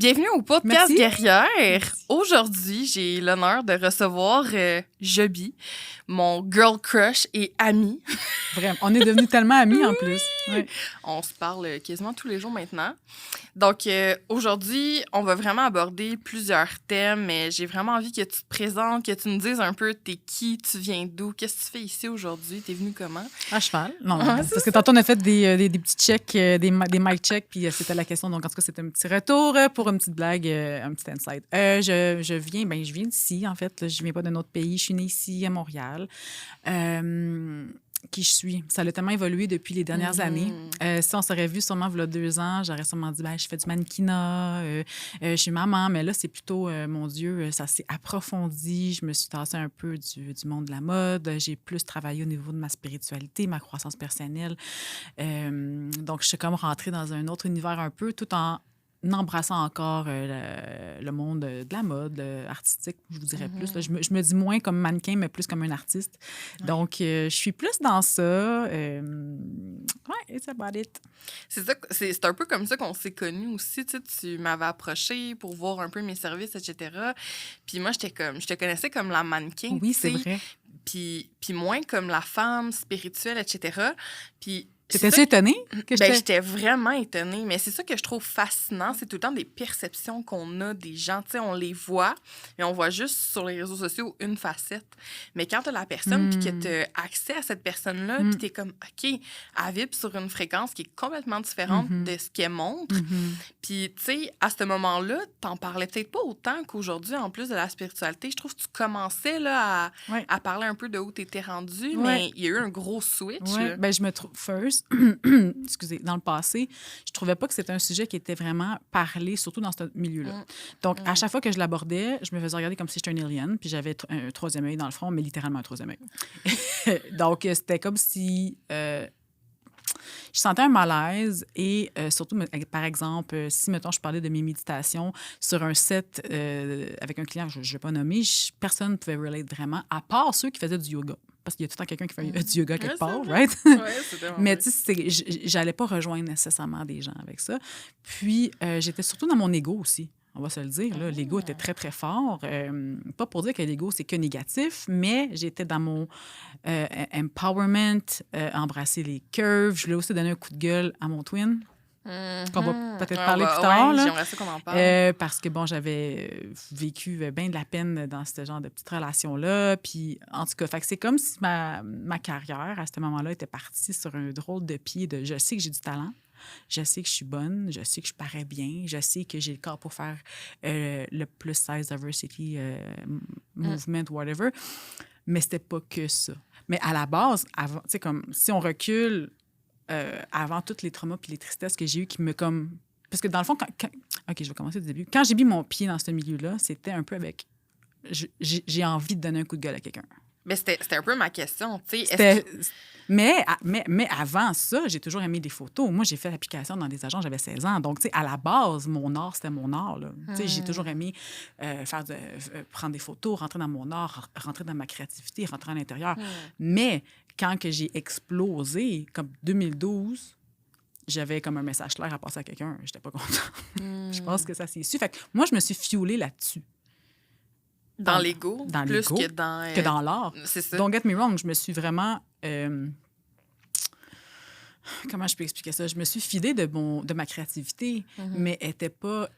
Bienvenue au podcast Merci. Guerrière. Merci. Aujourd'hui, j'ai l'honneur de recevoir Joby, mon girl crush et amie. Vraiment, on est devenus tellement amis en plus. Ouais. On se parle quasiment tous les jours maintenant. Donc, aujourd'hui, on va vraiment aborder plusieurs thèmes, mais j'ai vraiment envie que tu te présentes, que tu nous dises un peu t'es qui, tu viens d'où, qu'est-ce que tu fais ici aujourd'hui, t'es venu comment? À cheval. Non, Ah, parce c'est que tantôt, on a fait des petits checks, des mic checks, puis c'était la question. Donc, en tout cas, c'était un petit retour pour une petite blague, un petit insight. Je viens d'ici, en fait. Là, je viens pas d'un autre pays. Je suis née ici, à Montréal. Qui je suis. Ça a tellement évolué depuis les dernières années. Si on s'aurait vu sûrement il y a 2 ans, j'aurais sûrement dit, je fais du mannequinat, je suis maman, mais là, c'est plutôt, mon Dieu, ça s'est approfondi. Je me suis tassée un peu du monde de la mode. J'ai plus travaillé au niveau de ma spiritualité, ma croissance personnelle. Donc, je suis comme rentrée dans un autre univers un peu, tout en embrassant encore le monde de la mode artistique, je vous dirais plus. Là, je me dis moins comme mannequin, mais plus comme un artiste. Ouais. Donc, je suis plus dans ça. Ouais, it's about it. C'est un peu comme ça qu'on s'est connus aussi. Tu m'avais approché pour voir un peu mes services, etc. Puis moi, je te connaissais comme la mannequin. Oui, c'est vrai. Puis moins comme la femme spirituelle, etc. Puis t'étais-tu étonnée? J'étais vraiment étonnée. Mais c'est ça que je trouve fascinant. C'est tout le temps des perceptions qu'on a des gens. Tu sais, on les voit, mais on voit juste sur les réseaux sociaux une facette. Mais quand tu as la personne, puis que tu as accès à cette personne-là, puis tu es comme, OK, elle vibre sur une fréquence qui est complètement différente de ce qu'elle montre. Puis, tu sais, à ce moment-là, t'en parlais peut-être pas autant qu'aujourd'hui, en plus de la spiritualité. Je trouve que tu commençais là, à parler un peu de où tu étais rendue, mais il y a eu un gros switch. Ouais. Je me trouve, excusez, dans le passé, je trouvais pas que c'était un sujet qui était vraiment parlé, surtout dans ce milieu-là. Donc, à chaque fois que je l'abordais, je me faisais regarder comme si j'étais un alien, puis j'avais un troisième œil dans le front, mais littéralement un troisième œil. Donc, c'était comme si je sentais un malaise et surtout, par exemple, si, mettons, je parlais de mes méditations sur un set avec un client, je ne vais pas nommer, personne ne pouvait relate vraiment, à part ceux qui faisaient du yoga. Parce qu'il y a tout le temps quelqu'un qui fait du yoga quelque part, right? Mais tu sais, j'allais pas rejoindre nécessairement des gens avec ça. Puis, j'étais surtout dans mon ego aussi. On va se le dire, là. L'ego était très, très fort. Pas pour dire que l'ego, c'est que négatif, mais j'étais dans mon empowerment, embrasser les curves. Je voulais aussi donner un coup de gueule à mon twin. Qu'on va peut-être parler plus tard. Là, j'aimerais ça qu'on en parle. parce que, j'avais vécu bien de la peine dans ce genre de petite relation-là. Puis, en tout cas, fait que c'est comme si ma carrière, à ce moment-là, était partie sur un drôle de pied de « je sais que j'ai du talent ». Je sais que je suis bonne, je sais que je parais bien, je sais que j'ai le corps pour faire le plus size diversity movement, whatever. Mais c'était pas que ça. Mais à la base, avant, tu sais, comme si on recule avant tous les traumas puis les tristesses que j'ai eues qui me comme... Parce que dans le fond, OK, je vais commencer du début. Quand j'ai mis mon pied dans ce milieu-là, c'était un peu avec... J'ai envie de donner un coup de gueule à quelqu'un. Mais c'était un peu ma question, tu sais. Mais avant ça, j'ai toujours aimé des photos. Moi, j'ai fait l'application dans des agences, j'avais 16 ans. Donc, tu sais, à la base, mon art, c'était mon art. Tu sais, j'ai toujours aimé prendre des photos, rentrer dans mon art, rentrer dans ma créativité, rentrer à l'intérieur. Mais quand que j'ai explosé, comme 2012, j'avais comme un message clair à passer à quelqu'un. J'étais pas contente. Je pense que ça s'est su. Fait que moi, je me suis fuelée là-dessus. Dans l'ego, plus que dans l'art. C'est ça. Don't get me wrong, je me suis vraiment... comment je peux expliquer ça? Je me suis fidée de ma créativité, mais elle était pas...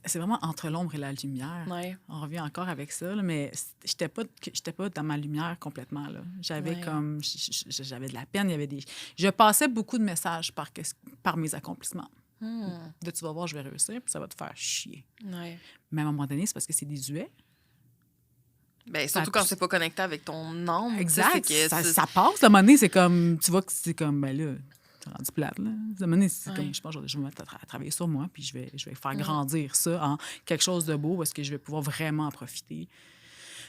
C'est vraiment entre l'ombre et la lumière. Ouais. On revient encore avec ça, là, mais j'étais pas dans ma lumière complètement. Là. J'avais comme... J'avais de la peine, il y avait des... Je passais beaucoup de messages par mes accomplissements. De tu vas voir, je vais réussir, puis ça va te faire chier. Ouais. Mais à un moment donné, c'est parce que c'est désuet. Surtout quand c'est pas connecté avec ton âme. Exact. Ça passe. À un moment donné, c'est comme... Tu vois que c'est comme... Ben là, c'est rendu plate, là. À un moment donné, c'est comme... Je pense que je vais me mettre à travailler sur moi, puis je vais faire grandir ça en quelque chose de beau parce que je vais pouvoir vraiment en profiter.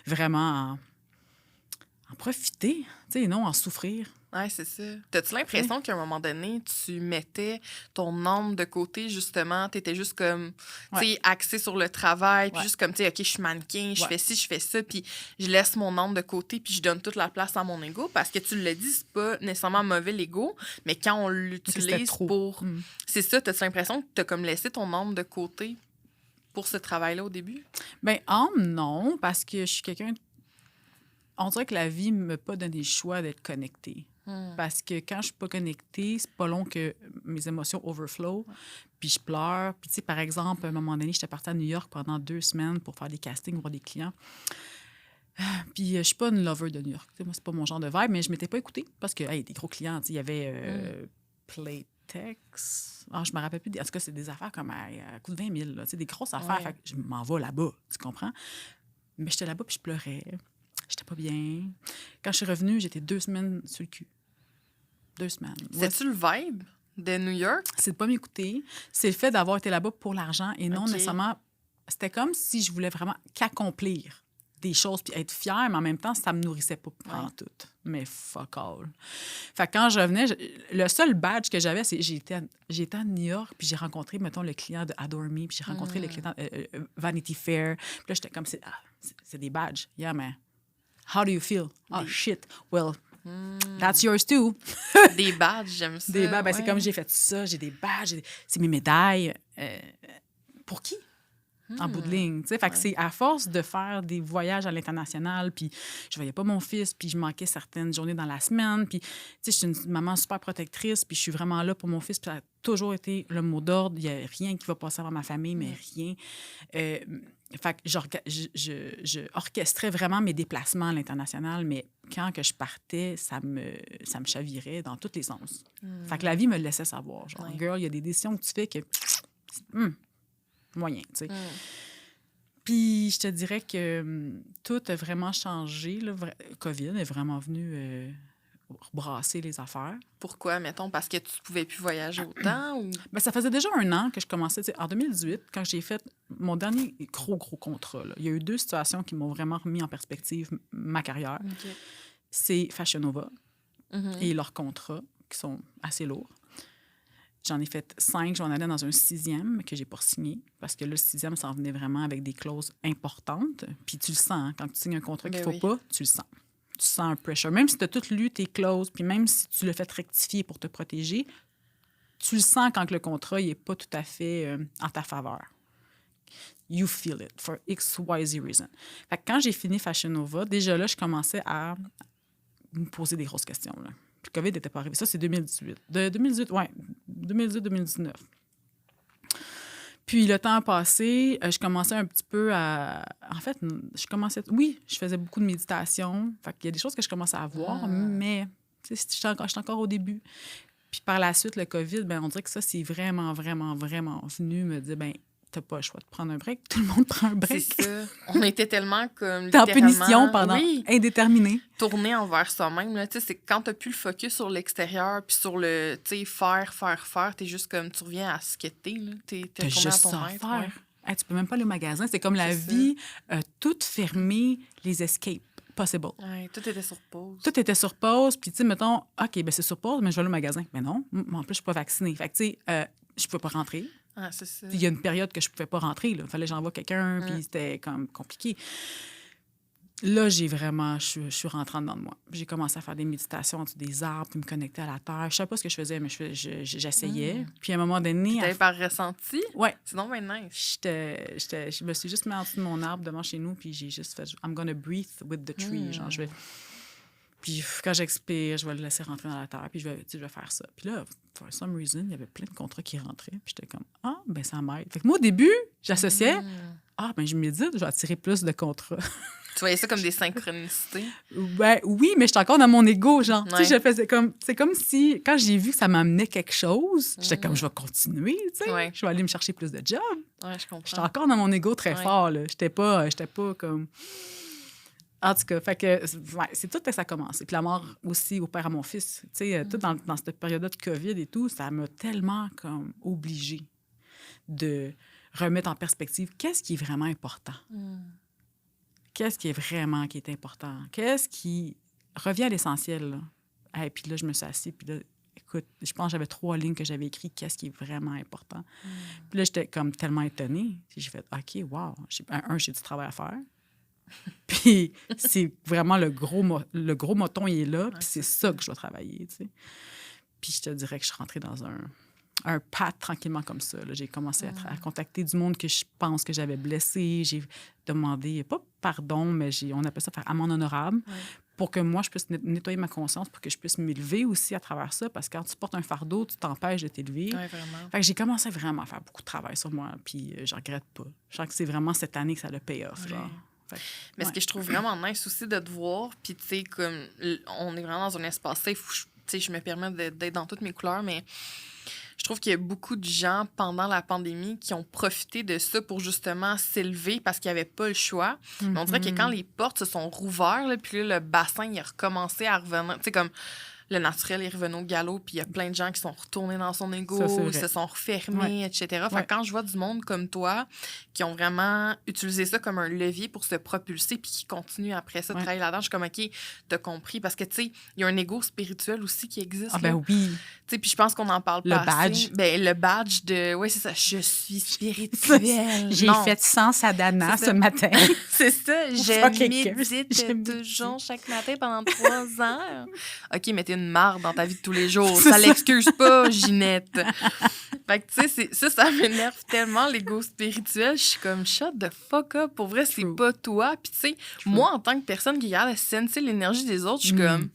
Vraiment en profiter, tu sais, non en souffrir. Ouais, c'est ça. T'as-tu l'impression qu'à un moment donné, tu mettais ton âme de côté, justement? T'étais juste comme, tu sais, axé sur le travail, puis Ouais. juste comme, tu sais, OK, je suis mannequin, je Ouais. fais ci, je fais ça, puis je laisse mon âme de côté, puis je donne toute la place à mon ego, parce que tu l'as dit, c'est pas nécessairement mauvais, l'ego, mais quand on Que c'était l'utilise trop. pour... C'est ça, t'as-tu l'impression que t'as comme laissé ton âme de côté pour ce travail-là au début? Ben, âme, non, parce que je suis quelqu'un... On dirait que la vie ne m'a pas donné le choix d'être connectée. Parce que quand je suis pas connectée, c'est pas long que mes émotions overflow, puis je pleure. Puis, tu sais, par exemple, à un moment donné, j'étais partie à New York pendant 2 semaines pour faire des castings, voir des clients. Puis, je suis pas une lover de New York. Tu sais, moi, c'est pas mon genre de vibe, mais je m'étais pas écoutée parce que, hey, des gros clients, tu sais, il y avait Playtex. Ah, je me rappelle plus. En tout cas, c'est des affaires comme à coût de 20 000, là, tu sais, des grosses affaires. Ouais. Fait que je m'en vais là-bas, tu comprends? Mais j'étais là-bas, puis je pleurais. J'étais pas bien. Quand je suis revenue, j'étais 2 semaines sur le cul. 2 semaines. Ouais, C'est-tu le vibe de New York? c'est de pas m'écouter. C'est le fait d'avoir été là-bas pour l'argent et non OK. nécessairement... C'était comme si je voulais vraiment qu'accomplir des choses puis être fière, mais en même temps, ça me nourrissait pas en tout. Mais fuck all. Fait que quand je revenais, le seul badge que j'avais, c'est j'étais à New York puis j'ai rencontré, mettons, le client de Adore Me puis j'ai rencontré le client Vanity Fair. Puis là, j'étais comme, c'est des badges. Yeah, man. How do you feel? Oh, shit. Well, that's yours too. Des badges, j'aime ça. Des badges. Ben, c'est ouais. comme j'ai fait ça, j'ai des badges, c'est mes médailles. Pour qui? En bout de ligne. Fait que c'est à force de faire des voyages à l'international, puis je voyais pas mon fils, puis je manquais certaines journées dans la semaine, puis je suis une maman super protectrice, puis je suis vraiment là pour mon fils, puis ça a toujours été le mot d'ordre. Il y a rien qui va passer avant ma famille, mais rien. Fait que je orchestrais vraiment mes déplacements à l'international, mais quand que je partais, ça me chavirait dans tous les sens. Fait que la vie me le laissait savoir. Genre, girl, il y a des décisions que tu fais que... moyen, tu sais. Puis je te dirais que tout a vraiment changé. Là. COVID est vraiment venu brasser les affaires. Pourquoi, mettons? Parce que tu pouvais plus voyager autant? Ou... Ben, ça faisait déjà 1 an que je commençais. En 2018, quand j'ai fait mon dernier gros contrat, là, il y a eu 2 situations qui m'ont vraiment remis en perspective ma carrière. Okay. C'est Fashion Nova et leurs contrats, qui sont assez lourds. J'en ai fait 5, j'en allais dans un 6e que j'ai pas signé, parce que là, le 6e, ça en venait vraiment avec des clauses importantes. Puis tu le sens, hein, quand tu signes un contrat qu'il faut pas, tu le sens. Tu sens un pressure. Même si tu as tout lu tes clauses, puis même si tu l'as fait rectifier pour te protéger, tu le sens quand le contrat n'est pas tout à fait en ta faveur. You feel it for X, Y, Z reason. Fait que quand j'ai fini Fashion Nova, déjà là, je commençais à me poser des grosses questions, là. Puis le COVID n'était pas arrivé. Ça, c'est 2018. 2018-2019. Puis le temps a passé, je commençais un petit peu à... En fait, je faisais beaucoup de méditation. Fait qu'il y a des choses que je commençais à voir, mais j'étais encore au début. Puis par la suite, le COVID, ben on dirait que ça, c'est vraiment, vraiment, vraiment venu me dire, ben t'as pas le choix de prendre un break. Tout le monde prend un break. C'est ça. On était tellement comme T'es en littéralement... punition pendant indéterminé. Tourner envers soi-même. Là. C'est quand t'as plus le focus sur l'extérieur puis sur le, faire, t'es juste comme, tu reviens à ce que t'es. Là. T'es T'as tourné juste à ton ça à maître. faire. Ouais. Hey, tu peux même pas aller au magasin. C'est comme la vie, toute fermée, les escapes possible. Ouais, tout était sur pause. Tout était sur pause. Puis, tu sais, mettons, OK, ben c'est sur pause, mais je vais aller au magasin. Mais non, en plus, je suis pas vaccinée. Fait que, tu sais, je pouvais pas rentrer. Ah, c'est ça. Il y a une période que je pouvais pas rentrer. Il fallait que j'envoie quelqu'un, puis c'était comme compliqué. Là, je suis rentrée dedans de moi. J'ai commencé à faire des méditations en dessous des arbres, puis me connecter à la terre. Je savais pas ce que je faisais, mais j'essayais. Puis à un moment donné... T'avais par ressenti? Ouais. C'est donc bien nice. Je me suis juste mis en dessous de mon arbre devant chez nous, puis j'ai juste fait « I'm gonna breathe with the tree ». Genre, je vais... Puis quand j'expire, je vais le laisser rentrer dans la terre, puis je vais faire ça. Puis là, for some reason, il y avait plein de contrats qui rentraient, puis j'étais comme « Ah, ben ça m'aide ». Fait que moi, au début, j'associais « Ah, ben je médite, je vais attirer plus de contrats ». Tu voyais ça comme des synchronicités? Ben, oui, mais j'étais encore dans mon ego, genre. Ouais. Tu sais, je faisais comme... C'est comme si, quand j'ai vu que ça m'amenait quelque chose, j'étais comme, je vais continuer, tu sais. Ouais. Je vais aller me chercher plus de jobs. Ouais, je comprends. J'étais encore dans mon ego très fort, là. J'étais pas comme... En tout cas, fait que, c'est tout que ça a commencé. Puis la mort aussi au père à mon fils. Tu sais, tout dans cette période-là de COVID et tout, ça m'a tellement comme obligée de remettre en perspective qu'est-ce qui est vraiment important. Qu'est-ce qui est vraiment important? Qu'est-ce qui reviens à l'essentiel, là. Et puis là, je me suis assise, puis là, écoute, je pense que j'avais 3 lignes que j'avais écrites, qu'est-ce qui est vraiment important. Puis là, j'étais comme tellement étonnée. Puis j'ai fait, OK, wow, j'ai du travail à faire. Puis c'est vraiment le gros moton, il est là, puis c'est ça que je dois travailler, tu sais. Puis je te dirais que je suis rentrée dans un pas tranquillement comme ça. Là. J'ai commencé à contacter du monde que je pense que j'avais blessé. J'ai demandé, pas pardon, mais on appelle ça faire amende honorable pour que moi, je puisse nettoyer ma conscience, pour que je puisse m'élever aussi à travers ça. Parce que quand tu portes un fardeau, tu t'empêches de t'élever. Oui, vraiment. Fait que j'ai commencé vraiment à faire beaucoup de travail sur moi, puis je regrette pas. Je sens que c'est vraiment cette année que ça a le payoff, genre. Mais ce que je trouve vraiment nice aussi de te voir, puis tu sais, comme on est vraiment dans un espace safe où je me permets d'être dans toutes mes couleurs, mais je trouve qu'il y a beaucoup de gens pendant la pandémie qui ont profité de ça pour justement s'élever parce qu'ils n'avaient pas le choix. Mais on dirait que quand les portes se sont rouvertes, puis là, le bassin il a recommencé à revenir, tu sais, comme le naturel est revenu au galop, puis il y a plein de gens qui sont retournés dans son ego, se sont refermés, etc. Fait que quand je vois du monde comme toi qui ont vraiment utilisé ça comme un levier pour se propulser puis qui continuent après ça de travailler là-dedans, je suis comme, OK, t'as compris. Parce que, tu sais, il y a un ego spirituel aussi qui existe. Ah ben oui. Tu sais, puis je pense qu'on en parle pas badge. assez. Ben, le badge de... Oui, c'est ça. Je suis spirituelle. J'ai fait 100 sadhana ce matin. C'est ça. Je médite toujours chaque matin pendant 3 heures. OK, mettez une marde dans ta vie de tous les jours. Ça l'excuse pas, Ginette. Fait que, tu sais, ça m'énerve tellement, l'ego spirituel. Je suis comme, shut the fuck up. Pour vrai, c'est pas toi. Puis, tu sais, moi, en tant que personne qui regarde à sentir l'énergie des autres, je suis comme...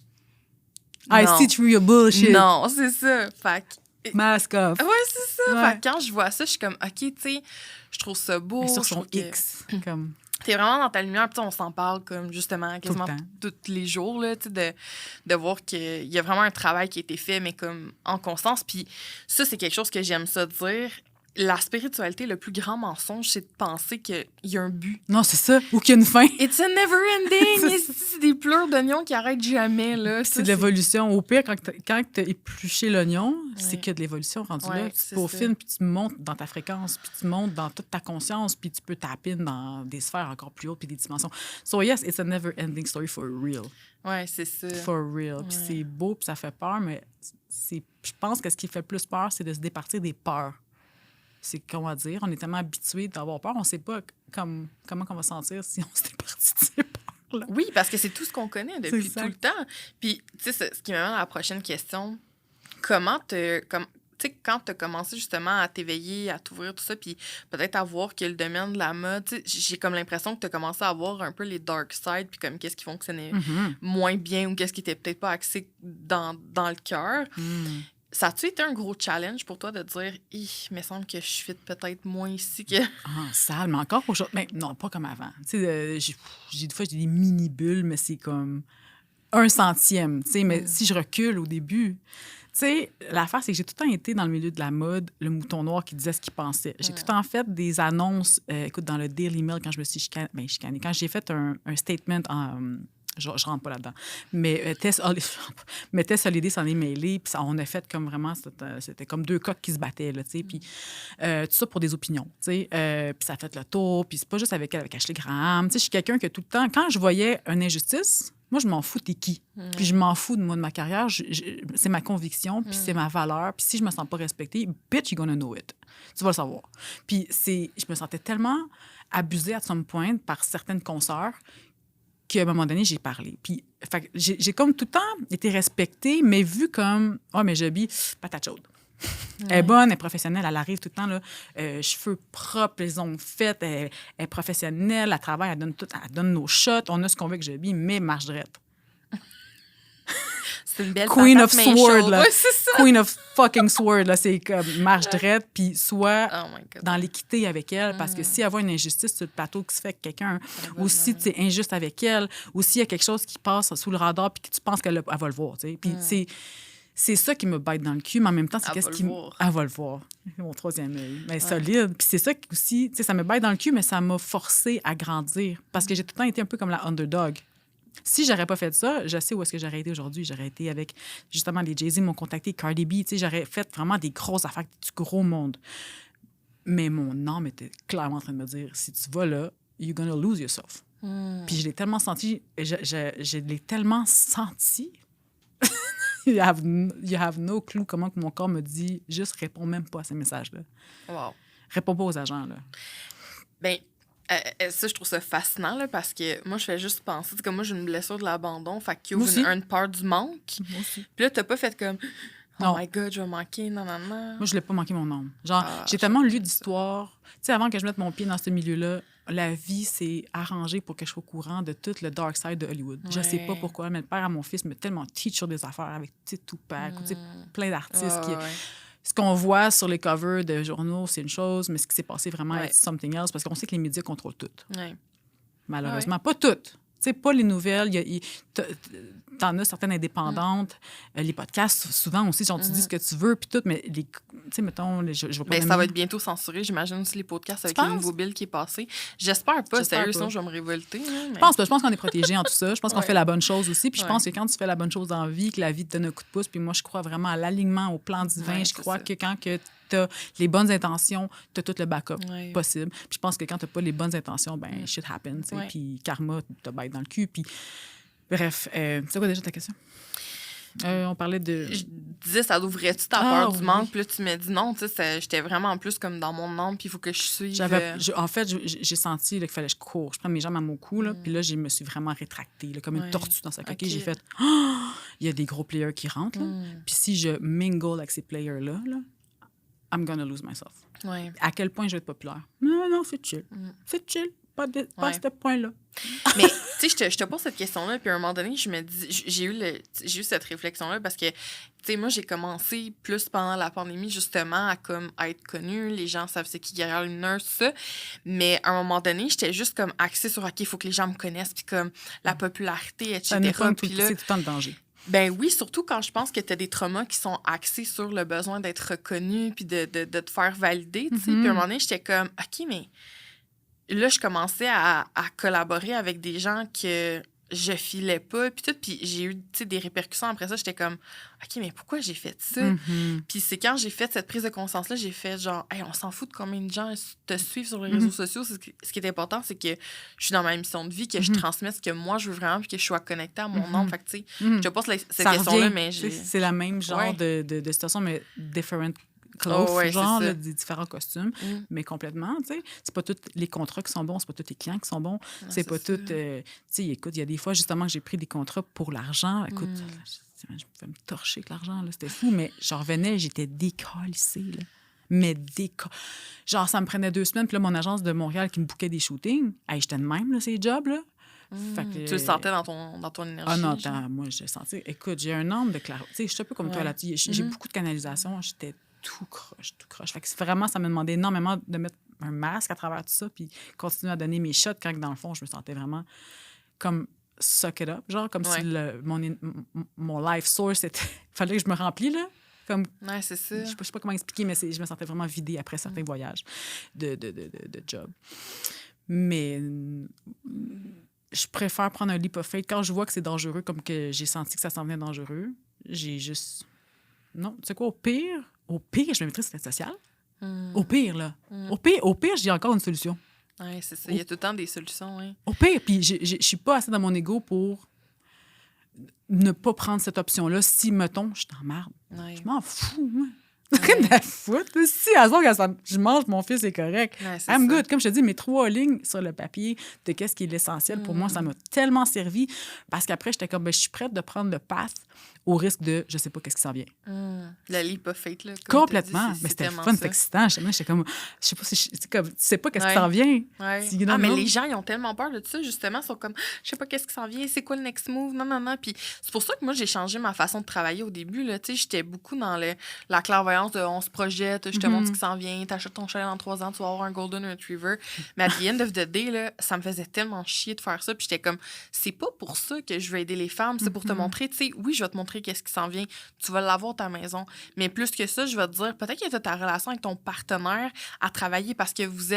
I see through your bullshit. Non, c'est ça. Fait que... Mask off. Ouais, c'est ça. Fait que quand je vois ça, je suis comme, OK, tu sais, je trouve ça beau. Mais sur son X, comme... T'es vraiment dans ta lumière, puis on s'en parle comme justement quasiment tous les jours, là, de voir qu'il y a vraiment un travail qui a été fait, mais comme en constance. Puis ça, c'est quelque chose que j'aime ça dire. La spiritualité, le plus grand mensonge, c'est de penser qu'il y a un but. Non, c'est ça. Ou qu'il y a une fin. It's a never ending. C'est des pleurs d'oignons qui arrêtent jamais, là. C'est de l'évolution. Au pire, quand tu as épluché l'oignon, c'est que de l'évolution rendu là. Tu peaufines, puis tu montes dans ta fréquence, puis tu montes dans toute ta conscience, puis tu peux taper dans des sphères encore plus hautes, puis des dimensions. So yes, it's a never ending story for real. Ouais, c'est ça. For real. Puis c'est beau, puis ça fait peur, mais je pense que ce qui fait plus peur, c'est de se départir des peurs. C'est comment dire, on est tellement habitué d'avoir peur, on ne sait pas comment on va sentir si on se départit de ces peurs-là. Oui, parce que c'est tout ce qu'on connaît depuis tout le temps. Puis, tu sais, ce qui m'amène à la prochaine question, tu sais, quand tu as commencé justement à t'éveiller, à t'ouvrir, tout ça, puis peut-être à voir que le domaine de la mode, tu sais, j'ai comme l'impression que tu as commencé à voir un peu les dark side, puis comme qu'est-ce qui fonctionnait moins bien ou qu'est-ce qui était peut-être pas axé dans le cœur. Ça a-tu été un gros challenge pour toi de dire « il me semble que je suis peut-être moins ici que... » sale, mais encore aujourd'hui. Mais non, pas comme avant. Tu sais, des fois, j'ai des mini-bulles, mais c'est comme 1/100. Tu sais, mais si je recule au début... Tu sais, l'affaire, c'est que j'ai tout le temps été dans le milieu de la mode, le mouton noir qui disait ce qu'il pensait. J'ai tout le temps fait des annonces, écoute, dans le Daily Mail, quand je me suis chicanée. Quand j'ai fait un statement en... Je rentre pas là-dedans. Mais Tess Holliday s'en est mêlée, puis on a fait comme vraiment... C'était comme 2 coqs qui se battaient, là, tu sais. Puis tout ça pour des opinions, tu sais. Puis ça a fait le tour, puis c'est pas juste avec elle, avec Ashley Graham. Tu sais, je suis quelqu'un que tout le temps... Quand je voyais une injustice, moi, je m'en fous, t'es qui? Puis je m'en fous de moi, de ma carrière. C'est ma conviction, puis c'est ma valeur. Puis si je me sens pas respectée, bitch, you're gonna know it. Tu vas le savoir. Puis je me sentais tellement abusée à some point par certaines consoeurs qu'à un moment donné, j'ai parlé. Puis j'ai comme tout le temps été respectée, mais vue comme « Ah, mais Joby, patate chaude. » Elle est bonne, elle est professionnelle, elle arrive tout le temps, là, cheveux propres, les ongles faits, elle est professionnelle, elle travaille, elle donne nos shots, on a ce qu'on veut avec Joby, mais marche drette. C'est une belle Queen of Sword, là. Ouais, c'est ça. Queen of fucking Sword, là. C'est comme marche drette, puis soit dans l'équité avec elle, parce que si elle voit une injustice sur le plateau qui se fait avec quelqu'un, ou si tu es injuste avec elle, ou s'il y a quelque chose qui passe sous le radar, puis que tu penses qu'elle va le voir, tu sais. Puis c'est ça qui me bête dans le cul, mais en même temps, c'est qu'est-ce qui... Elle va le voir. Mon 3e œil. Mais solide. Puis c'est ça qui aussi... Tu sais, ça me bête dans le cul, mais ça m'a forcé à grandir. Parce que j'ai tout le temps été un peu comme la underdog. Si j'aurais pas fait ça, je sais où est-ce que j'aurais été aujourd'hui. J'aurais été avec, justement, les Jay-Z m'ont contacté, Cardi B, tu sais, j'aurais fait vraiment des grosses affaires du gros monde. Mais mon âme était clairement en train de me dire, si tu vas là, you're gonna lose yourself. Puis je l'ai tellement senti, je l'ai tellement senti. you have no clue comment que mon corps me dit, juste réponds même pas à ces messages-là. Wow. Réponds pas aux agents, là. Ben, ça, je trouve ça fascinant, là, parce que moi, je fais juste penser, comme moi, j'ai une blessure de l'abandon, fait qu'il y a une peur du manque. Moi aussi. Puis là, t'as pas fait comme, oh Non. my God, je vais manquer, non. Moi, je l'ai pas manqué mon nom. Genre, j'ai tellement lu d'histoires. Tu sais, avant que je mette mon pied dans ce milieu-là, la vie s'est arrangée pour que je sois au courant de tout le dark side de Hollywood. Je sais pas pourquoi, mais le père à mon fils m'a tellement teach sur des affaires avec Tupac, plein d'artistes qui... Ce qu'on voit sur les covers de journaux, c'est une chose, mais ce qui s'est passé vraiment, c'est something else, parce qu'on sait que les médias contrôlent tout. Malheureusement, pas toutes. Tu sais, pas les nouvelles. T'en as certaines indépendantes. Les podcasts, souvent aussi, genre, tu dis ce que tu veux, puis tout, mais tu sais, mettons, je vais pas... ça va être bientôt censuré, j'imagine aussi les podcasts avec le nouveau bill qui est passé. J'espère pas, sérieux, sinon je vais me révolter. Hein, mais... Je pense qu'on est protégé en tout ça. Je pense qu'on fait la bonne chose aussi. Puis je pense que quand tu fais la bonne chose dans la vie, que la vie te donne un coup de pouce, puis moi, je crois vraiment à l'alignement, au plan divin. Je crois que quand tu as les bonnes intentions, tu as tout le backup possible. Puis je pense que quand tu n'as pas les bonnes intentions, ben shit happens. Puis karma te bite dans le cul. Puis bref, c'est quoi déjà ta question? On parlait de... Je disais, ça ouvrait-tu ta peur du manque? Puis là, tu m'as dit non, tu sais, j'étais vraiment en plus comme dans mon âme, puis il faut que je suive... En fait, j'ai senti qu'il fallait que je cours. Je prends mes jambes à mon cou, là, puis là, je me suis vraiment rétractée, là, comme une tortue dans sa coquille. J'ai fait, il y a des gros players qui rentrent, là. Puis si je mingle avec ces players-là, là, I'm gonna lose myself. À quel point je vais être populaire? Non, c'est chill. C'est chill. Pas à ce point-là. Mais, tu sais, je te pose cette question-là, puis à un moment donné, je me dis, j'ai eu cette réflexion-là parce que, tu sais, moi, j'ai commencé plus pendant la pandémie, justement, à comme être connue. Les gens savent c'est qui Gabrielle Lumineuse, tout ça. Mais à un moment donné, j'étais juste comme axée sur, OK, il faut que les gens me connaissent, puis comme la popularité, etc. C'est tout le temps le danger. Ben oui, surtout quand je pense que tu as des traumas qui sont axés sur le besoin d'être reconnu puis de te faire valider, tu sais. Puis à un moment donné, j'étais comme, OK, mais là, je commençais à collaborer avec des gens que je filais pas, puis tout. Puis j'ai eu, tu sais, des répercussions après ça. J'étais comme, OK, mais pourquoi j'ai fait ça? Puis c'est quand j'ai fait cette prise de conscience-là, j'ai fait genre, hey, on s'en fout de combien de gens te suivent sur les réseaux sociaux. Ce qui est important, c'est que je suis dans ma mission de vie, que je transmette ce que moi, je veux vraiment, puis que je sois connectée à mon âme. Fait que, tu sais, je te pose cette question-là, mais c'est la même genre de situation, mais different clothes, genre, là, des différents costumes, mais complètement, tu sais. C'est pas tous les contrats qui sont bons, c'est pas tous les clients qui sont bons, c'est pas tout... tu sais, écoute, il y a des fois, justement, que j'ai pris des contrats pour l'argent. Écoute, je pouvais me torcher avec l'argent, là, c'était fou, mais j'en revenais, j'étais décalissée, là. Mais genre, ça me prenait 2 semaines, puis là, mon agence de Montréal qui me bouquait des shootings, hey, j'étais de même, là, ces jobs, là. Tu le sentais dans ton énergie? Ah non, attends, moi, je sentais... Écoute, j'ai un âme de clarté. Tu sais, je suis un peu comme toi là-dessus. J'ai beaucoup de canalisation, j'étais tout croche. Fait que vraiment, ça me demandait énormément de mettre un masque à travers tout ça puis continuer à donner mes shots quand, dans le fond, je me sentais vraiment comme suck it up, genre comme si mon life source était... fallait que je me remplis, là. Comme, c'est ça. Je sais pas comment expliquer, mais je me sentais vraiment vidée après certains voyages de job. Mais je préfère prendre un leap of faith. Quand je vois que c'est dangereux, comme que j'ai senti que ça s'en venait dangereux, j'ai juste... Non, tu sais quoi, au pire, je me mettrais sur l'aide sociale. Au pire, là. Au pire, j'ai encore une solution. Oui, c'est ça. Il y a tout le temps des solutions, oui. Au pire, puis je suis pas assez dans mon ego pour ne pas prendre cette option-là si, mettons, je suis en merde. Je m'en fous, moi. Rien de la foutre. Si, à ce moment je mange, mon fils est correct. I'm good. Comme je te dis, mes 3 lignes sur le papier de qu'est-ce qui est l'essentiel, pour moi, ça m'a tellement servi. Parce qu'après, j'étais comme, je suis prête de prendre le pass au risque de, je sais pas qu'est-ce qui s'en vient. La leap of faith, là. Complètement. Mais c'était fun, c'était excitant. J'étais comme, je sais pas si, tu sais pas qu'est-ce qui s'en vient. Mais les gens, ils ont tellement peur de ça, justement. Ils sont comme, je sais pas qu'est-ce qui s'en vient, c'est quoi le next move, non. Puis c'est pour ça que moi, j'ai changé ma façon de travailler au début, là. Tu sais, j'étais beaucoup dans la clairvoyance de on se projette, je te montre ce qui s'en vient, t'achètes ton chalet dans 3 ans, tu vas avoir un Golden Retriever. Mais à the end of the day, là, ça me faisait tellement chier de faire ça. Puis j'étais comme, c'est pas pour ça que je veux aider les femmes, c'est pour te montrer, tu sais, oui, je vais te montrer qu'est-ce qui s'en vient, tu vas l'avoir à ta maison. Mais plus que ça, je vais te dire, peut-être que tu as ta relation avec ton partenaire à travailler parce que vous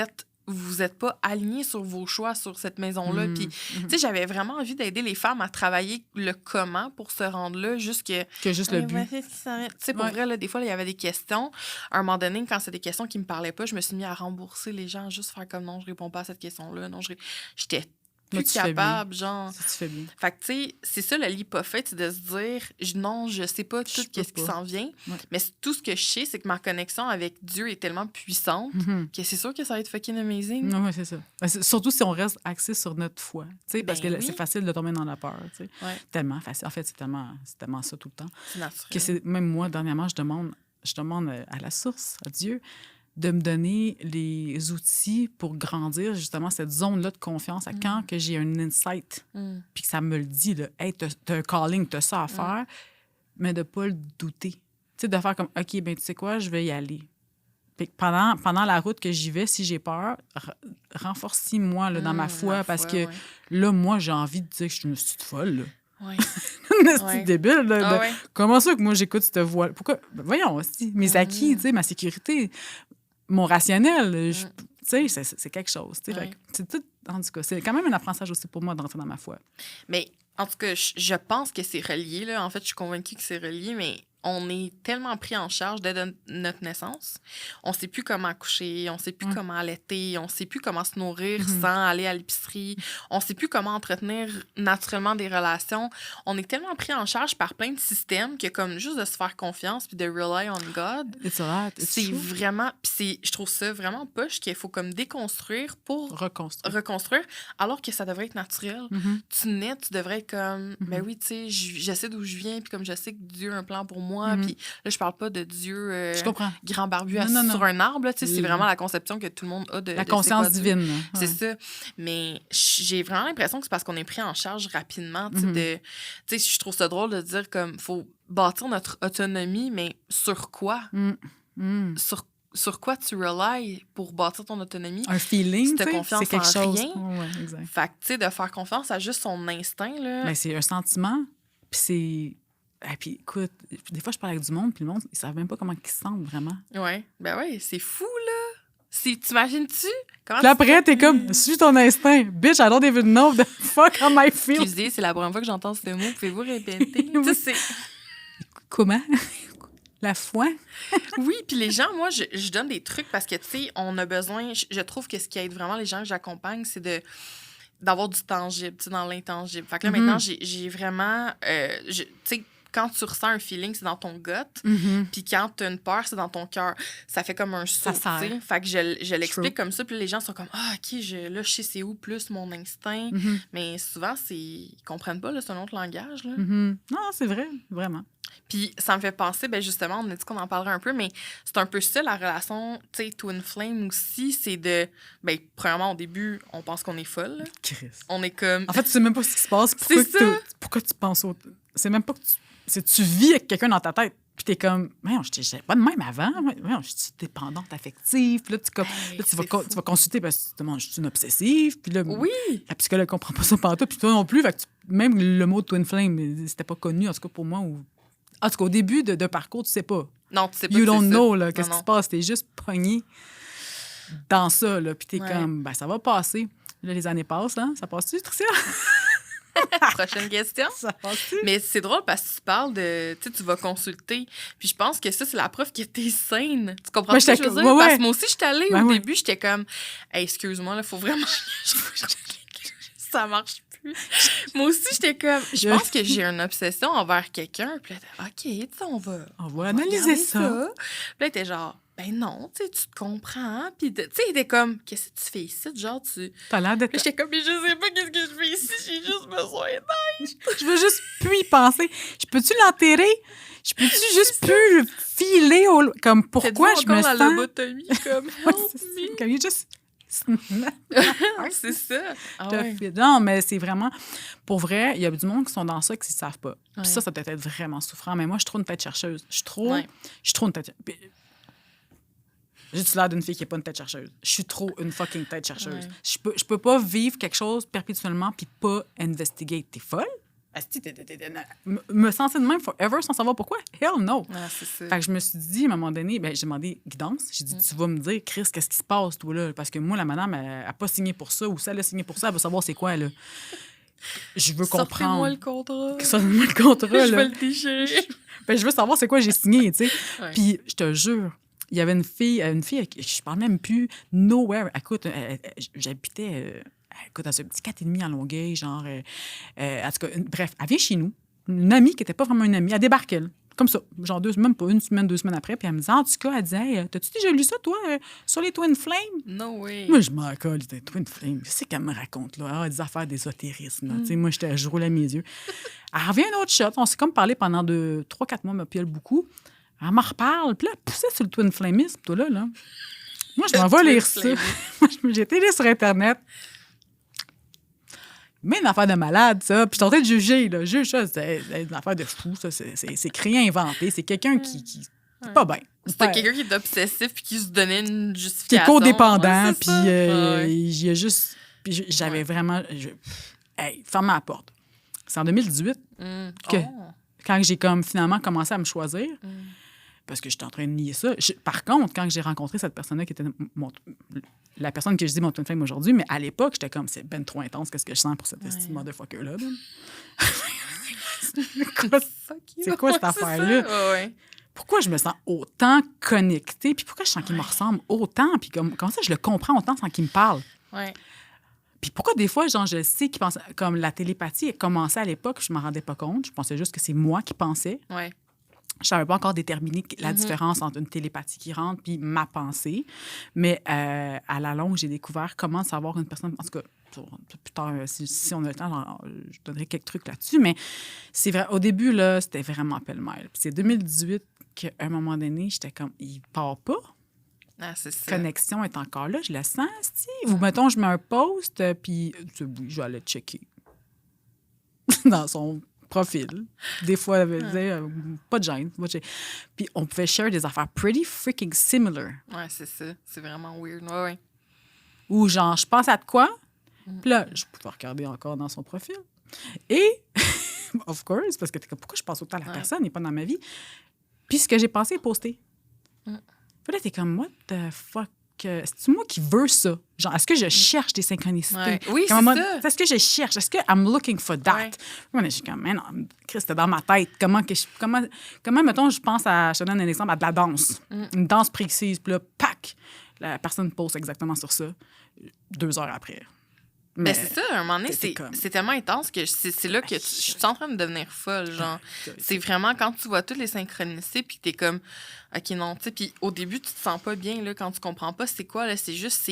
êtes pas alignés sur vos choix sur cette maison-là. Puis, tu sais, j'avais vraiment envie d'aider les femmes à travailler le comment pour se rendre là, juste que juste le but. Tu sais, pour vrai, là, des fois, il y avait des questions. À un moment donné, quand c'est des questions qui me parlaient pas, je me suis mis à rembourser les gens, juste faire comme non, je réponds pas à cette question-là. Non, j'étais plus tu fais bien. capable, genre. Si tu fais bien. Fait que, tu sais, c'est ça, le lit pas fait, c'est de se dire, non, je sais pas tout Je peux qu'est-ce qui pas. s'en vient, Ouais. mais tout ce que je sais, c'est que ma connexion avec Dieu est tellement puissante que c'est sûr que ça va être fucking amazing. Oui, c'est ça. Surtout si on reste axé sur notre foi. Parce que Ben oui. c'est facile de tomber dans la peur. Ouais. Tellement facile. En fait, c'est tellement ça tout le temps. C'est naturel. Que même moi, dernièrement, je demande à la source, à Dieu, de me donner les outils pour grandir justement cette zone-là de confiance à quand que j'ai un insight, puis que ça me le dit, là, hey, t'as un calling, t'as ça à faire, mais de pas le douter. Tu sais, de faire comme, OK, ben tu sais quoi, je vais y aller. Puis pendant la route que j'y vais, si j'ai peur, renforcis-moi là, dans ma foi, parce que là, moi, j'ai envie de dire que je suis une petite folle, là. Ouais. C'est débile. Là, ouais. Comment ça que moi, j'écoute cette voix? Pourquoi? Ben, voyons aussi. Mes acquis, tu sais, ma sécurité, mon rationnel, tu sais, c'est quelque chose. Tu sais, fait que c'est tout, en tout cas, c'est quand même un apprentissage aussi pour moi d'entrer dans ma foi. Mais en tout cas, je pense que c'est relié. Là. En fait, je suis convaincue que c'est relié, mais on est tellement pris en charge dès notre naissance. On sait plus comment accoucher, on sait plus comment allaiter, on sait plus comment se nourrir sans aller à l'épicerie, on sait plus comment entretenir naturellement des relations. On est tellement pris en charge par plein de systèmes que comme juste de se faire confiance puis de rely on God, c'est vraiment... Puis je trouve ça vraiment poche qu'il faut comme déconstruire pour reconstruire, alors que ça devrait être naturel. Tu nais, tu devrais être comme, ben oui, tu sais, je sais d'où je viens, puis comme je sais que Dieu a un plan pour moi, puis là, je parle pas de Dieu grand barbu assis sur un arbre, tu sais, c'est vraiment la conception que tout le monde a de la conscience divine. Ouais. C'est ça. Mais j'ai vraiment l'impression que c'est parce qu'on est pris en charge rapidement, tu sais, tu sais, je trouve ça drôle de dire comme, faut bâtir notre autonomie, mais sur quoi? Sur quoi tu relies pour bâtir ton autonomie? Un feeling, si confiance c'est quelque en chose. Rien. Ouais, exact. Fait que, tu sais, de faire confiance à juste son instinct, là. Ben, c'est un sentiment, puis c'est... Et puis, écoute, des fois, je parle avec du monde, puis le monde, ils savent même pas comment ils se sentent vraiment. Ouais, ben ouais, c'est fou, là. T'imagines-tu? Puis après, t'es comme, suis ton instinct. Bitch, I don't even know the fuck how I feel. Excusez, c'est la première fois que j'entends ce mot. Pouvez-vous répéter? Tu sais, comment? La foi? Oui, puis les gens, moi, je donne des trucs parce que, tu sais, on a besoin... Je trouve que ce qui aide vraiment les gens que j'accompagne, c'est d'avoir du tangible, tu sais, dans l'intangible. Fait que là, maintenant, j'ai vraiment... tu sais, quand tu ressens un feeling, c'est dans ton gut. Puis quand tu as une peur, c'est dans ton cœur. Ça fait comme un saut, tu sais. Fait que je l'explique comme ça. Puis les gens sont comme, OK, là, je sais c'est où plus mon instinct. Mais souvent, ils comprennent pas, là, c'est un autre langage, là. Non, c'est vrai, vraiment. Puis ça me fait penser, ben justement, on a dit qu'on en parlerait un peu, mais c'est un peu ça, la relation, tu sais, Twin Flame aussi, c'est de... Ben, premièrement, au début, on pense qu'on est folle. Chris. On est comme... En fait, tu sais même pas ce qui se passe. Pourquoi tu penses au... C'est même pas que tu vis avec quelqu'un dans ta tête. Puis t'es comme, j'étais pas de même avant. Je suis dépendante affective. Puis là, tu vas consulter parce que tu te demandes, je suis une obsessive. Puis là, la psychologue comprend pas ça pantoute. Puis toi non plus. Fait que même le mot Twin Flame, c'était pas connu, en tout cas pour moi. En tout cas, au début de parcours, tu sais pas. Non, tu sais pas. You don't know, là, qu'est-ce qui se passe. T'es juste pogné dans ça, là. Puis t'es comme, ça va passer. Là, les années passent, hein. Ça passe-tu, Tricia? Prochaine question. Ça passe-tu? Mais c'est drôle parce que tu parles de... Tu sais, tu vas consulter. Puis je pense que ça, c'est la preuve que t'es saine. Tu comprends ce que je veux dire? Parce que moi aussi, j'étais allée au début, j'étais comme, hey, excuse-moi, là, faut vraiment... Ça marche plus. Moi aussi, j'étais comme... Je pense que j'ai une obsession envers quelqu'un. Puis là, OK, tu sais, on va analyser ça. Puis là, t'es genre... Ben non, tu sais, tu te comprends. Puis, tu sais, t'es comme, qu'est-ce que tu fais ici? Genre, T'as l'air d'être... J'étais comme, mais je sais pas qu'est-ce que je fais ici, j'ai juste besoin d'aide. Je veux juste plus y penser. Je peux-tu l'enterrer? Je peux-tu juste plus filer au... Comme, pourquoi je me sens... la lobotomie, comme, help me. Comme, you just... C'est ça. Non, mais c'est vraiment... Pour vrai, il y a du monde qui sont dans ça qui ne savent pas. Puis ça peut être vraiment souffrant. Mais moi, je suis trop une tête chercheuse. Je suis trop une tête... J'ai-tu l'air d'une fille qui n'est pas une tête chercheuse? Je suis trop une fucking tête chercheuse. Ouais. Je peux pas vivre quelque chose perpétuellement puis pas investigate. T'es folle? Me sentir de même forever sans savoir pourquoi? Hell no! Ah, c'est ça. Fait que je me suis dit, à un moment donné, j'ai demandé guidance. J'ai dit, tu vas me dire, Chris, qu'est-ce qui se passe, toi, là? Parce que moi, la madame, elle n'a pas signé pour ça ou si elle a signé pour ça, elle veut savoir c'est quoi, là. Je veux comprendre. Sortez-moi le contrat. Sortez-moi le contrat, je vais le déchirer. Je veux savoir c'est quoi j'ai signé, tu sais. Ouais. Puis, je te jure, il y avait une fille avec qui je parlais même plus, nowhere. Écoute, j'habitais écoute, elle a un petit 4,5 en Longueuil, genre... en tout cas, bref, elle vient chez nous. Une amie qui n'était pas vraiment une amie. Elle débarque, elle. Comme ça. Genre même pas une semaine, 2 semaines après. Puis elle me disait, en tout cas, elle disait, hey, t'as-tu déjà lu ça, toi, sur les Twin Flames? No way. Moi, je m'en colle, des Twin Flames. Qu'est-ce qu'elle me raconte, là? Ah, des affaires d'ésotérisme. Tu sais, moi, je roulais mes yeux. Elle revient un autre shot. On s'est comme parlé pendant 3-4 mois, elle m'appelle beaucoup. Elle m'en reparle. Puis là, elle poussait sur le Twin Flameisme, toi, là. Moi, je m'en vais lire ça. J'ai été lire sur Internet. Mais une affaire de malade, ça. Puis je suis en train de juger, là. Juge ça, c'est une affaire de fou, ça. C'est créé, inventé. C'est quelqu'un qui c'est pas bien. C'était quelqu'un qui est obsessif puis qui se donnait une Qui justification. est codépendant, Ouais, puis il y a juste... Puis j'avais vraiment... Hey, ferme la porte. C'est en 2018 que, quand j'ai comme finalement commencé à me choisir, parce que j'étais en train de nier ça. Par contre, quand j'ai rencontré cette personne-là qui était la personne que je dis mon twin flame aujourd'hui, mais à l'époque, j'étais comme, c'est ben trop intense, qu'est-ce que je sens pour cet estime motherfucker-là. C'est quoi cette affaire-là? Ouais. Pourquoi je me sens autant connectée? Puis pourquoi je sens qu'il me ressemble autant? Puis comment ça, je le comprends autant sans qu'il me parle? Ouais. Puis pourquoi des fois, genre, je sais qu'il pense... Comme la télépathie a commencé à l'époque, je ne m'en rendais pas compte. Je pensais juste que c'est moi qui pensais. Ouais. Je ne savais pas encore déterminer la différence entre une télépathie qui rentre puis ma pensée. Mais à la longue, j'ai découvert comment savoir une personne... En tout cas, plus tard, si on a le temps, je donnerai quelques trucs là-dessus. Mais c'est vrai, au début, là, c'était vraiment pêle-mêle. Puis c'est 2018 qu'à un moment donné, j'étais comme, il part pas. Ah, c'est ça. Connexion est encore là, je le sens, Steve. Ou mettons, je mets un post, puis oui, je vais aller checker dans son profil. Des fois, elle disait, pas de gêne. Puis on pouvait share des affaires pretty freaking similar. Ouais, c'est ça. C'est vraiment weird. Ouais. Ou genre, je pense à de quoi? Puis là, je pouvais regarder encore dans son profil. Et, of course, parce que t'es comme, pourquoi je pense autant à la personne, il n'est pas dans ma vie? Puis ce que j'ai pensé est posté. Puis là, t'es comme, what the fuck? C'est-tu moi qui veux ça? Genre, est-ce que je cherche des synchronicités? Ouais. Oui, comme c'est ça. Est-ce que je cherche? Est-ce que I'm looking for that? Ouais. Moi, je suis comme, man, Chris, c'était dans ma tête. Comment, mettons, je pense à, je te donne un exemple, à de la danse. Une danse précise. Puis là, pac! La personne pose exactement sur ça 2 heures après. Mais c'est ça, à un moment donné, comme... c'est tellement intense que c'est là que je suis en train de devenir folle, genre. C'est vraiment quand tu vois toutes les synchronicités, puis t'es comme, OK, non, tu sais, puis au début, tu te sens pas bien, là, quand tu comprends pas c'est quoi, là, c'est juste,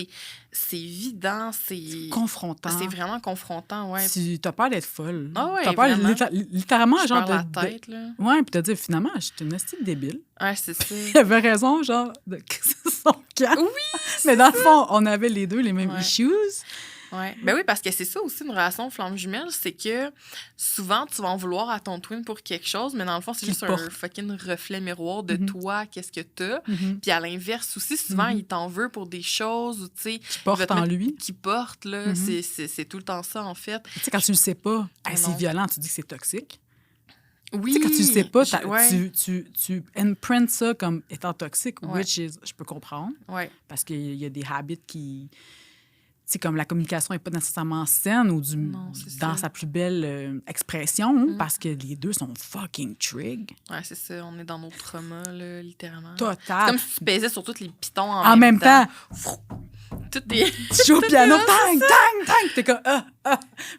c'est vidant, c'est... confrontant. C'est vraiment confrontant, ouais. Tu as peur d'être folle. Ah ouais, t'as peur, littéralement, je genre, perds la tête, là. Ouais, puis t'as dit, finalement, je suis une estime débile. Ouais, c'est ça. Il avait raison, genre, de son camp. Oui! Mais dans le fond, on avait les deux les mêmes issues. Ouais. Ben oui, parce que c'est ça aussi, une relation flamme jumelle, c'est que souvent, tu vas en vouloir à ton twin pour quelque chose, mais dans le fond, c'est juste un fucking reflet miroir de toi, qu'est-ce que t'as. Puis à l'inverse aussi, souvent, il t'en veut pour des choses, ou tu sais... Qui porte en lui. Qui porte, là. C'est tout le temps ça, en fait. Tu sais, quand tu le sais pas, c'est violent, tu dis que c'est toxique. Oui. Tu sais, quand tu le sais pas, tu imprints ça comme étant toxique, which is, je peux comprendre. Ouais. Parce qu'il y a des habits qui... C'est comme la communication n'est pas nécessairement saine ou dans sa plus belle expression, parce que les deux sont fucking trig. Ouais, c'est ça. On est dans nos traumas, là, littéralement. Total. C'est comme si tu pesais sur tous les pitons en même temps. Tout est... Tu joues au piano, tang, tang, tang. T'es comme,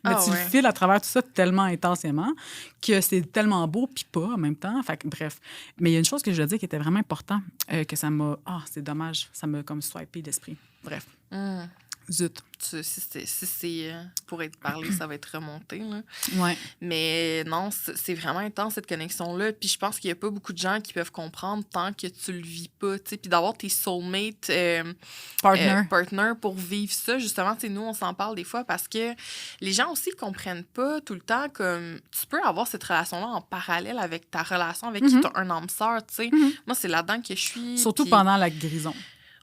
Mais tu le files à travers tout ça tellement intensément que c'est tellement beau, puis pas en même temps. Fait que, bref. Mais il y a une chose que je veux dire qui était vraiment important, que ça m'a... c'est dommage. Ça m'a comme swipé l'esprit. Bref. Zut. Si c'est pour être parlé, ça va être remonté. Là. Ouais. Mais non, c'est vraiment intense, cette connexion-là. Puis je pense qu'il n'y a pas beaucoup de gens qui peuvent comprendre tant que tu le vis pas. Puis d'avoir tes soulmates partner pour vivre ça, justement, nous, on s'en parle des fois parce que les gens aussi ne comprennent pas tout le temps comme tu peux avoir cette relation-là en parallèle avec ta relation avec qui tu as un âme sœur. Moi, c'est là-dedans que je suis. Surtout pendant la guérison.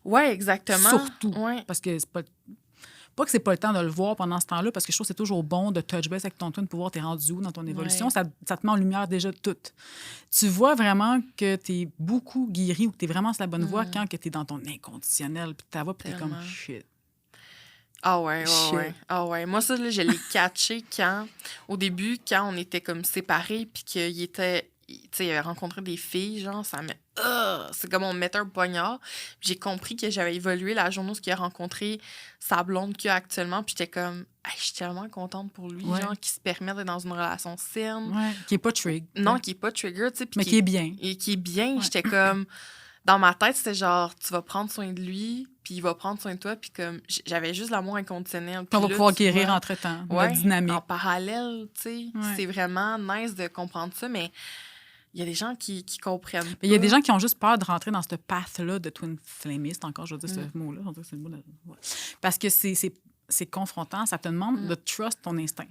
Oui, exactement. Surtout. Ouais. Parce que c'est pas que c'est pas le temps de le voir pendant ce temps-là, parce que je trouve que c'est toujours bon de touch base avec ton twin pour voir t'es rendu où dans ton évolution. Ça te met en lumière déjà tout. Tu vois vraiment que t'es beaucoup guéri ou que t'es vraiment sur la bonne voie quand que t'es dans ton inconditionnel, puis t'as puis t'es comme shit. Ah ouais. Ah ouais. Moi, ça, là, je l'ai catché au début, quand on était comme séparés, puis qu'il était... Tu sais, il avait rencontré des filles, genre, ça m'a c'est comme on me mettait un poignard. Puis j'ai compris que j'avais évolué la journée où il a rencontré sa blonde qu'il a actuellement. Puis j'étais comme, hey, je suis tellement contente pour lui, Ouais. genre, qui se permet d'être dans une relation saine. Ouais. Qui est pas trigger. Non, qui est pas trigger, tu sais. Puis Mais qui est bien. Et qui est bien. Ouais. J'étais comme, dans ma tête, c'était genre, tu vas prendre soin de lui, puis il va prendre soin de toi. Puis comme, j'avais juste l'amour inconditionnel. Puis on va pouvoir tu guérir vois, entre-temps. ouais, Notre dynamique. en parallèle, tu sais. Ouais. C'est vraiment nice de comprendre ça, mais il y a des gens qui comprennent pas. Il y a des gens qui ont juste peur de rentrer dans ce path-là de twin flamiste, encore, je veux dire ce mot-là. C'est le mot de... ouais. Parce que c'est confrontant, ça te demande de trust ton instinct.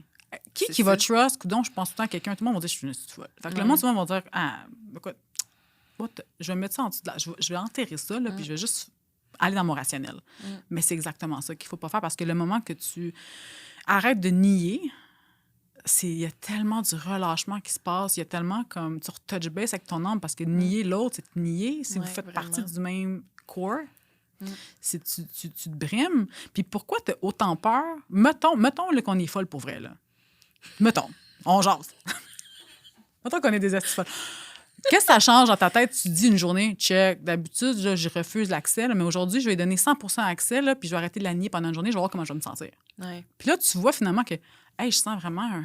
Qui va trust? Donc, je pense tout le temps à quelqu'un, tout le monde va dire, je suis une folle. Fait que le monde, souvent, va dire, ah, écoute, je vais mettre ça en dessous de là, je vais enterrer ça, là, puis je vais juste aller dans mon rationnel. Mais c'est exactement ça qu'il faut pas faire, parce que le moment que tu arrêtes de nier, il y a tellement du relâchement qui se passe, il y a tellement comme tu retouch base avec ton âme, parce que nier l'autre, c'est te nier. Si vous faites partie du même core, si tu te brimes. Puis pourquoi tu as autant peur? Mettons là, qu'on est folle pour vrai. Là. Mettons, on jase. Mettons qu'on est des astuces folles. Qu'est-ce que ça change dans ta tête? Tu dis une journée, check, d'habitude, là, je refuse l'accès, là, mais aujourd'hui, je vais donner 100% accès, là, puis je vais arrêter de la nier pendant une journée, je vais voir comment je vais me sentir. Ouais. Puis là, tu vois finalement que, hey, je sens vraiment un...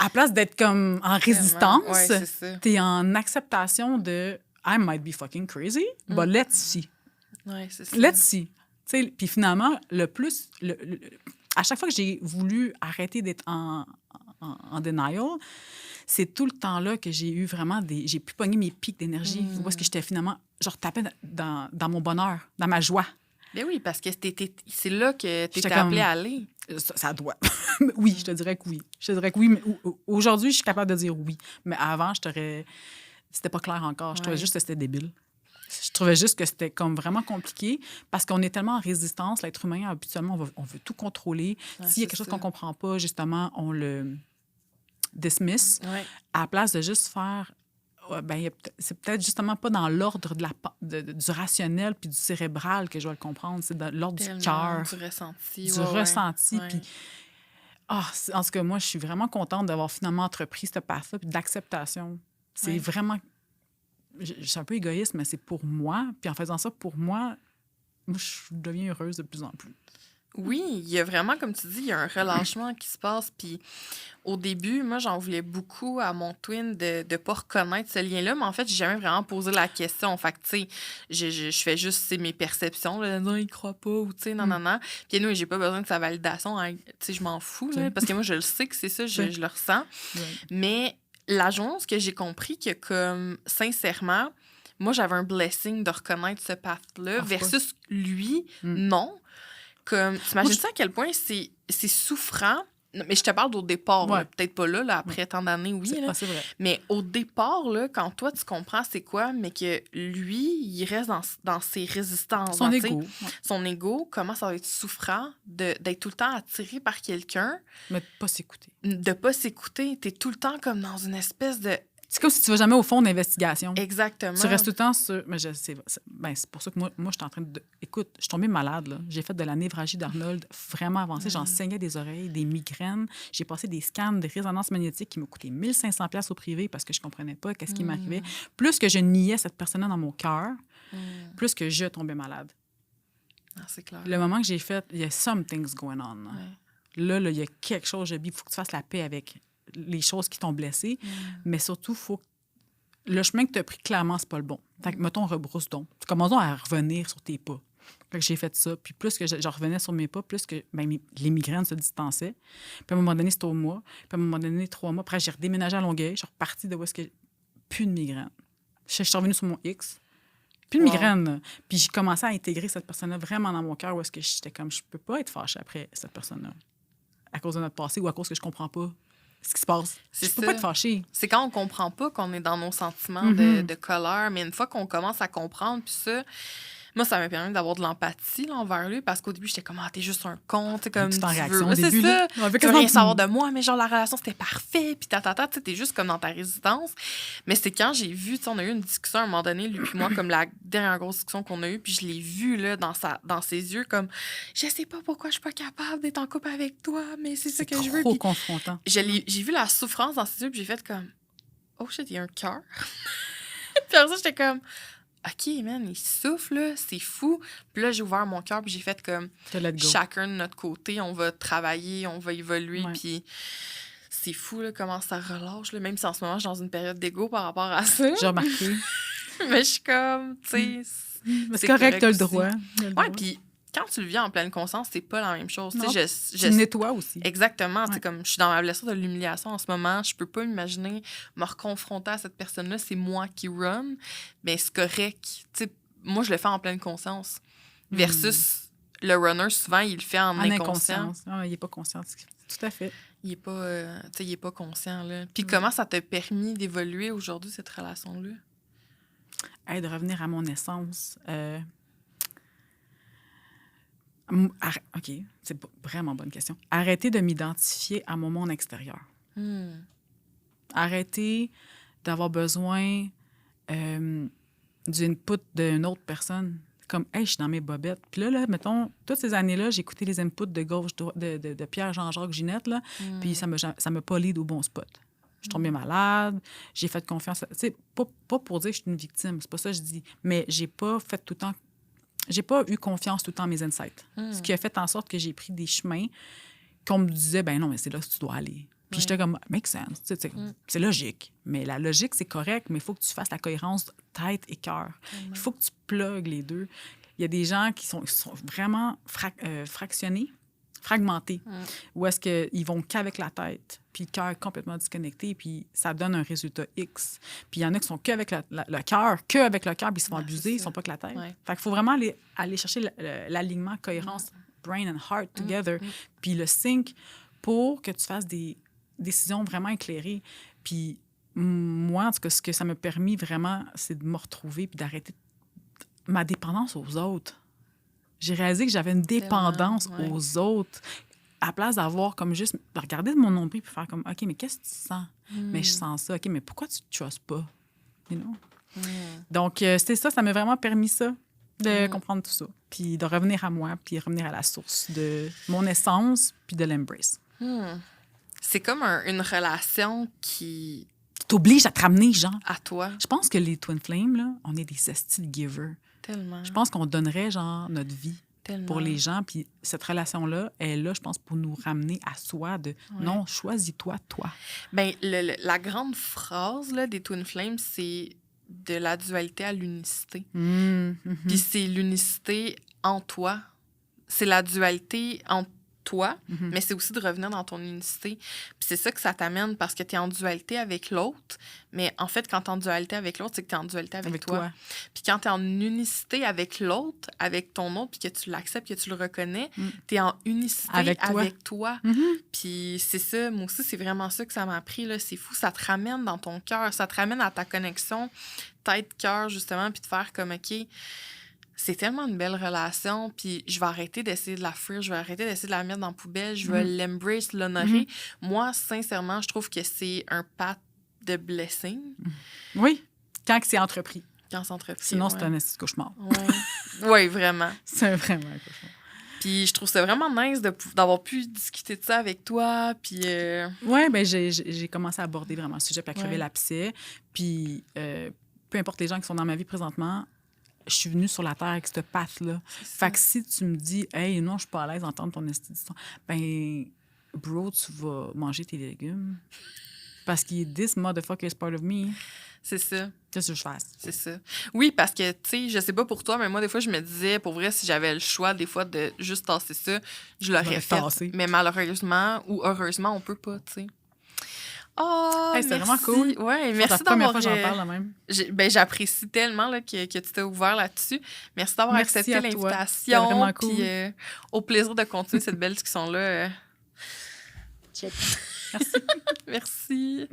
À la place d'être comme en résistance, t'es en acceptation de I might be fucking crazy, but let's see. Ouais, c'est ça. Let's see. Puis finalement, à chaque fois que j'ai voulu arrêter d'être en denial, c'est tout le temps-là que j'ai eu vraiment j'ai pu pogner mes pics d'énergie. Où est-ce que j'étais finalement, genre, tapais dans mon bonheur, dans ma joie. Ben oui, parce que c'est là que tu étais appelée à aller. Ça doit. Oui, je te dirais que oui. Je te dirais que oui, mais aujourd'hui, je suis capable de dire oui. Mais avant, c'était pas clair encore. Je trouvais juste que c'était débile. Je trouvais juste que c'était comme vraiment compliqué parce qu'on est tellement en résistance. L'être humain, habituellement, on veut tout contrôler. S'il y a quelque chose qu'on comprend pas, justement, on le dismiss. À la place de juste faire... Ben, c'est peut-être justement pas dans l'ordre du rationnel puis du cérébral que je vais le comprendre. C'est dans l'ordre du cœur. Du ressenti. Du ressenti. Puis, en tout cas, moi, je suis vraiment contente d'avoir finalement entrepris ce path-là puis de l'acceptation. C'est vraiment... Je suis un peu égoïste, mais c'est pour moi. Puis en faisant ça pour moi, je deviens heureuse de plus en plus. Oui, il y a vraiment, comme tu dis, il y a un relâchement qui se passe. Puis au début, moi, j'en voulais beaucoup à mon twin de ne pas reconnaître ce lien-là. Mais en fait, j'ai jamais vraiment posé la question. Fait que, tu sais, je fais juste, c'est mes perceptions. Là, non, il croit pas, ou tu sais, non. Puis nous, j'ai pas besoin de sa validation. Tu sais, je m'en fous, là, parce que moi, je le sais que c'est ça, je le ressens. Mais la journée où j'ai compris que, comme, sincèrement, moi, j'avais un blessing de reconnaître ce path-là versus lui, non. Comme, t'imagines-tu à quel point c'est souffrant? Mais je te parle au départ, là, peut-être pas là après tant d'années, oui. C'est vrai. Mais au départ, là, quand toi, tu comprends c'est quoi, mais que lui, il reste dans ses résistances. Son ego. Son ego, comment ça va être souffrant d'être tout le temps attiré par quelqu'un. Mais de pas s'écouter. De pas s'écouter. T'es tout le temps comme dans une espèce de... C'est comme si tu vas jamais au fond d'investigation. Exactement. Tu restes tout le temps sur... Mais c'est pour ça que moi je suis en train de... Écoute, je suis tombée malade, là. J'ai fait de la névralgie d'Arnold vraiment avancée. J'en saignais des oreilles, des migraines. J'ai passé des scans de résonance magnétique qui m'ont coûté 1500 $ au privé parce que je comprenais pas qu'est-ce qui m'arrivait. Plus que je niais cette personne-là dans mon cœur, plus que je tombais malade. Ah, c'est clair. Le moment que j'ai fait, il y a something's going on. Là, il y a quelque chose, il faut que tu fasses la paix avec les choses qui t'ont blessé, mais surtout, faut le chemin que tu as pris, clairement, c'est pas le bon. Fait que, mettons, rebrousse donc. Commençons à revenir sur tes pas. Fait que j'ai fait ça. Puis plus que je revenais sur mes pas, plus que les migraines se distançaient. Puis à un moment donné, c'était au mois. Puis à un moment donné, 3 mois. Après, j'ai redéménagé à Longueuil. Je suis repartie de où est-ce que... Plus de migraines. Je suis revenue sur mon X. Plus de migraines. Puis j'ai commencé à intégrer cette personne-là vraiment dans mon cœur où est-ce que j'étais comme, je peux pas être fâchée après cette personne-là. À cause de notre passé ou à cause que je comprends pas ce qui se passe. Je peux pas être fâchée. C'est quand on comprend pas qu'on est dans nos sentiments de colère, mais une fois qu'on commence à comprendre, puis ça, moi, ça m'a permis d'avoir de l'empathie là, envers lui, parce qu'au début, j'étais comme, t'es juste un con, tu comme tu en tu réaction veux. au début, C'est ça. Tu veux rien savoir de moi, mais genre, la relation, c'était parfait, puis tu t'es juste comme dans ta résistance. Mais c'est quand j'ai vu, on a eu une discussion à un moment donné, lui puis moi, comme la dernière grosse discussion qu'on a eue, puis je l'ai vu là, dans ses yeux, comme, je sais pas pourquoi je suis pas capable d'être en couple avec toi, mais c'est ça que je veux. C'est trop confrontant. J'ai vu la souffrance dans ses yeux, puis j'ai fait comme, oh shit, il y a un cœur. Puis après ça, j'étais comme, OK, man, il souffle, là, c'est fou. Puis là, j'ai ouvert mon cœur, puis j'ai fait comme, chacun de notre côté, on va travailler, on va évoluer, puis c'est fou, là, comment ça relâche, là, même si en ce moment, je suis dans une période d'égo par rapport à ça. J'ai remarqué. Mais je suis comme, tu sais, c'est correct, t'as le droit. Ouais, puis quand tu le vis en pleine conscience, c'est pas la même chose. Tu nettoies aussi. Exactement. C'est comme, je suis dans ma blessure de l'humiliation en ce moment. Je peux pas m'imaginer me reconfronter à cette personne-là. C'est moi qui run. Mais c'est correct. T'sais, moi, je le fais en pleine conscience. Versus le runner, souvent, il le fait en inconscient. Il est pas conscient. Tout à fait. Il est pas conscient. Là. Puis comment ça t'a permis d'évoluer aujourd'hui, cette relation-là? Hey, de revenir à mon essence. OK, c'est vraiment bonne question. Arrêter de m'identifier à mon monde extérieur. Arrêter d'avoir besoin du input d'une autre personne. Comme, hey, je suis dans mes bobettes. Puis là, mettons, toutes ces années-là, j'ai écouté les inputs de gauche, de Pierre, Jean-Jacques, Ginette, là, puis ça m'a pas lead au bon spot. Je suis tombée malade, j'ai fait confiance. Tu sais, pas pour dire que je suis une victime, c'est pas ça que je dis, mais j'ai pas fait tout le temps. J'ai pas eu confiance tout le temps en mes insights. Ce qui a fait en sorte que j'ai pris des chemins qu'on me disait, ben non, mais c'est là que tu dois aller. Puis j'étais comme, make sense. C'est logique. Mais la logique, c'est correct, mais il faut que tu fasses la cohérence tête et cœur. Il faut que tu plugues les deux. Il y a des gens qui sont vraiment fragmentés, où est-ce qu'ils vont qu'avec la tête, puis le cœur est complètement disconnecté, puis ça donne un résultat X. Puis il y en a qui sont qu'avec le cœur, puis ils se font abuser, ils ne sont pas que la tête. Fait qu'il faut vraiment aller chercher l'alignement, cohérence, brain and heart together, puis le sync pour que tu fasses des décisions vraiment éclairées. Puis moi, en tout cas, ce que ça m'a permis vraiment, c'est de me retrouver puis d'arrêter ma dépendance aux autres. J'ai réalisé que j'avais une dépendance aux autres. À la place d'avoir comme juste... de regarder de mon nombril puis faire comme, OK, mais qu'est-ce que tu sens? Mais je sens ça. OK, mais pourquoi tu ne te trustes pas? You know? Donc, c'était ça m'a vraiment permis ça, de comprendre tout ça. Puis de revenir à moi, puis revenir à la source de mon essence, puis de l'embrace. C'est comme une relation qui t'oblige à te ramener, genre. À toi. Je pense que les Twin Flames, là, on est des estis de givers. Tellement. Je pense qu'on donnerait, genre, notre vie Tellement. pour les gens. Puis cette relation-là est là, je pense, pour nous ramener à soi de non, choisis-toi, toi. Bien, la grande phrase là, des Twin Flames, c'est de la dualité à l'unicité. Puis c'est l'unicité en toi. C'est la dualité en toi, mais c'est aussi de revenir dans ton unicité. Puis c'est ça que ça t'amène parce que tu es en dualité avec l'autre. Mais en fait, quand tu es en dualité avec l'autre, c'est que tu es en dualité avec toi. Puis quand tu es en unicité avec l'autre, avec ton autre, puis que tu l'acceptes, que tu le reconnais, tu es en unicité avec toi. Puis c'est ça, moi aussi, c'est vraiment ça que ça m'a appris. Là. C'est fou, ça te ramène dans ton cœur, ça te ramène à ta connexion tête-cœur, justement, puis de faire comme, OK, c'est tellement une belle relation, puis je vais arrêter d'essayer de la fuir, je vais arrêter d'essayer de la mettre dans la poubelle, je vais l'embrace, l'honorer. Moi, sincèrement, je trouve que c'est un path de blessing. Oui, quand c'est entrepris. Quand c'est entrepris, sinon, c'est un esti de cauchemar. Oui, vraiment. C'est vraiment un cauchemar. Puis je trouve ça vraiment nice d'avoir pu discuter de ça avec toi, puis... Oui, bien, j'ai commencé à aborder vraiment le sujet, puis à crever l'abcès, puis peu importe les gens qui sont dans ma vie présentement, je suis venue sur la terre avec cette patte-là. Fait que si tu me dis, hey, non, je suis pas à l'aise d'entendre ton histoire, ben, bro, tu vas manger tes légumes. Parce que this motherfucker is part of me. C'est ça. Qu'est-ce que je fasse? C'est ça. Oui, parce que, tu sais, je sais pas pour toi, mais moi, des fois, je me disais, pour vrai, si j'avais le choix, des fois, de juste tasser ça, je l'aurais fait. Mais malheureusement ou heureusement, on peut pas, tu sais. Oh, hey, c'est vraiment cool. Ouais, merci d'avoir... C'est la première fois que j'en parle, là, même. J'apprécie tellement là, que tu t'es ouvert là-dessus. Merci d'avoir accepté l'invitation. C'est vraiment cool. Puis au plaisir de continuer cette belle discussion-là. Check. Merci. Merci.